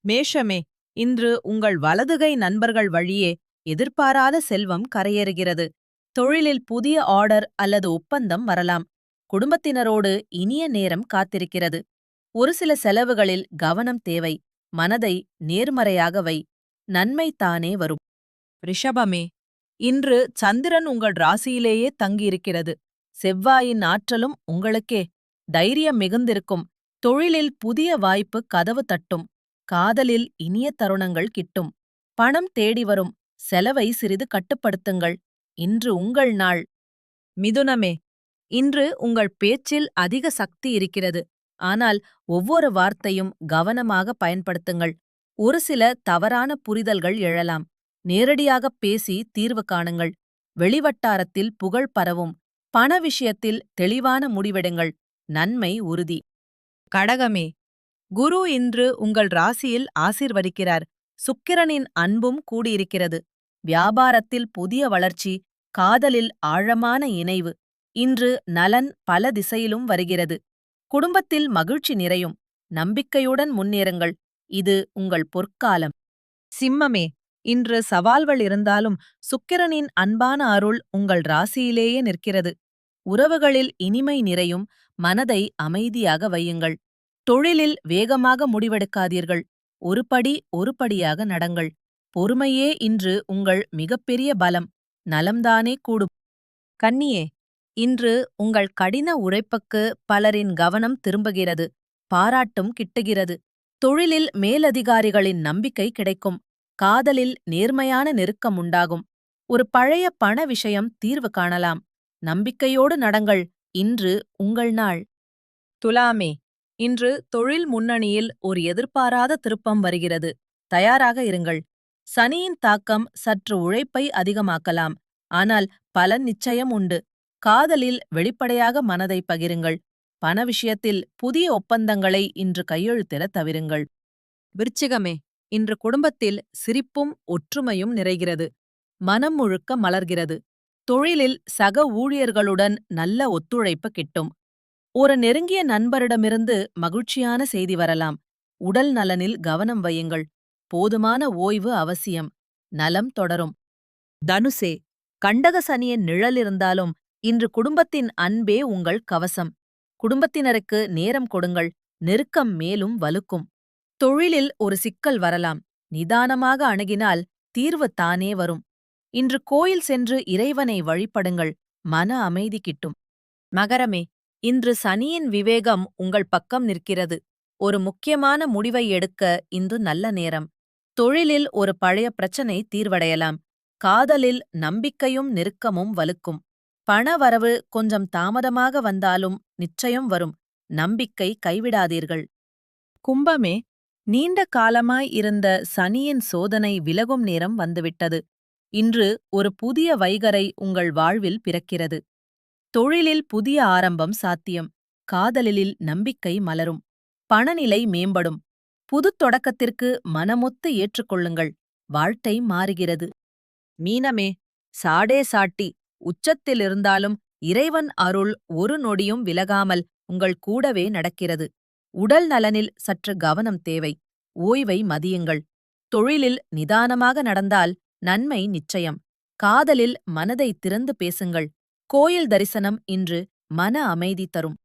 மேஷமே, இன்று உங்கள் வலதுகை நண்பர்கள் வழியே எதிர்பாராத செல்வம் கரையேறுகிறது. தொழிலில் புதிய ஆர்டர் அல்லது ஒப்பந்தம் வரலாம். குடும்பத்தினரோடு இனிய நேரம் காத்திருக்கிறது. ஒரு சில செலவுகளில் கவனம் தேவை. மனதை நேர்மறையாக வை. நன்மை தானே வரும். ரிஷபமே, இன்று சந்திரன் உங்கள் ராசியிலேயே தங்கியிருக்கிறது. செவ்வாயின் ஆற்றலும் உங்களுக்கே. தைரியம் மிகுந்திருக்கும். தொழிலில் புதிய வாய்ப்பு கதவு தட்டும். காதலில் இனிய தருணங்கள் கிட்டும். பணம் தேடி வரும். செலவை சிறிது கட்டுப்படுத்துங்கள். இன்று உங்கள் நாள். மிதுனமே, இன்று உங்கள் பேச்சில் அதிக சக்தி இருக்கிறது. ஆனால் ஒவ்வொரு வார்த்தையும் கவனமாக பயன்படுத்துங்கள். ஒரு சில தவறான புரிதல்கள் எழலாம். நேரடியாகப் பேசி தீர்வு காணுங்கள். வெளிவட்டாரத்தில் புகழ் பரவும். பண விஷயத்தில் தெளிவான முடிவெடுங்கள். நன்மை உறுதி. கடகமே, குரு இன்று உங்கள் ராசியில் ஆசீர்வதிக்கிறார். சுக்கிரனின் அன்பும் கூடியிருக்கிறது. வியாபாரத்தில் புதிய வளர்ச்சி. காதலில் ஆழமான இணைவு. இன்று நலன் பல திசையிலும் வருகிறது. குடும்பத்தில் மகிழ்ச்சி நிறையும். நம்பிக்கையுடன் முன்னேறுங்கள். இது உங்கள் பொற்காலம். சிம்மமே, இன்று சவால்கள் இருந்தாலும் சுக்கிரனின் அன்பான அருள் உங்கள் ராசியிலேயே நிற்கிறது. உறவுகளில் இனிமை நிறையும். மனதை அமைதியாக வையுங்கள். தொழிலில் வேகமாக முடிவெடுக்காதீர்கள். ஒரு படி ஒரு படியாக நடங்கள். பொறுமையே இன்று உங்கள் மிகப்பெரிய பலம். நலம்தானே கூடும். கன்னியே, இன்று உங்கள் கடின உழைப்புக்கு பலரின் கவனம் திரும்புகிறது. பாராட்டும் கிட்டுகிறது. தொழிலில் மேலதிகாரிகளின் நம்பிக்கை கிடைக்கும். காதலில் நேர்மையான நெருக்கம் உண்டாகும். ஒரு பழைய பண விஷயம் தீர்வு காணலாம். நம்பிக்கையோடு நடங்கள். இன்று உங்கள் நாள். துலாமே, இன்று தொழில் முன்னணியில் ஒரு எதிர்பாராத திருப்பம் வருகிறது. தயாராக இருங்கள். சனியின் தாக்கம் சற்று உழைப்பை அதிகமாக்கலாம். ஆனால் பலன் நிச்சயம் உண்டு. காதலில் வெளிப்படையாக மனதை பகிருங்கள். பண விஷயத்தில் புதிய ஒப்பந்தங்களை இன்று கையெழுத்திடத் தவிருங்கள். விருச்சிகமே, இன்று குடும்பத்தில் சிரிப்பும் ஒற்றுமையும் நிறைகிறது. மனம் முழுக்க மலர்கிறது. தொழிலில் சக ஊழியர்களுடன் நல்ல ஒத்துழைப்பு கிட்டும். ஒரு நெருங்கிய நண்பரிடமிருந்து மகிழ்ச்சியான செய்தி வரலாம். உடல் நலனில் கவனம் வையுங்கள். போதுமான ஓய்வு அவசியம். நலம் தொடரும். தனுசே, கண்டக சனியின் நிழல் இருந்தாலும் இன்று குடும்பத்தின் அன்பே உங்கள் கவசம். குடும்பத்தினருக்கு நேரம் கொடுங்கள். நெருக்கம் மேலும் வலுக்கும். தொழிலில் ஒரு சிக்கல் வரலாம். நிதானமாக அணுகினால் தீர்வு தானே வரும். இன்று கோயில் சென்று இறைவனை வழிபடுங்கள். மன அமைதி கிட்டும். மகரமே, இன்று சனியின் விவேகம் உங்கள் பக்கம் நிற்கிறது. ஒரு முக்கியமான முடிவை எடுக்க இன்று நல்ல நேரம். தொழிலில் ஒரு பழைய பிரச்சனை தீர்வடையலாம். காதலில் நம்பிக்கையும் நெருக்கமும் வலுக்கும். பணவரவு கொஞ்சம் தாமதமாக வந்தாலும் நிச்சயம் வரும். நம்பிக்கை கைவிடாதீர்கள். கும்பமே, நீண்ட காலமாய் இருந்த சனியின் சோதனை விலகும் நேரம் வந்துவிட்டது. இன்று ஒரு புதிய வைகறை உங்கள் வாழ்வில் பிறக்கிறது. தொழிலில் புதிய ஆரம்பம் சாத்தியம். காதலில் நம்பிக்கை மலரும். பணநிலை மேம்படும். புதுத் தொடக்கத்திற்கு மனமொத்து ஏற்றுக்கொள்ளுங்கள். வாழ்க்கை மாறுகிறது. மீனமே, சாடே சாட்டி உச்சத்திலிருந்தாலும் இறைவன் அருள் ஒரு நொடியும் விலகாமல் உங்கள் கூடவே நடக்கிறது. உடல் நலனில் சற்று கவனம் தேவை. ஓய்வை மதியுங்கள். தொழிலில் நிதானமாக நடந்தால் நன்மை நிச்சயம். காதலில் மனதை திறந்து பேசுங்கள். கோயில் தரிசனம் இன்று மன அமைதி தரும்.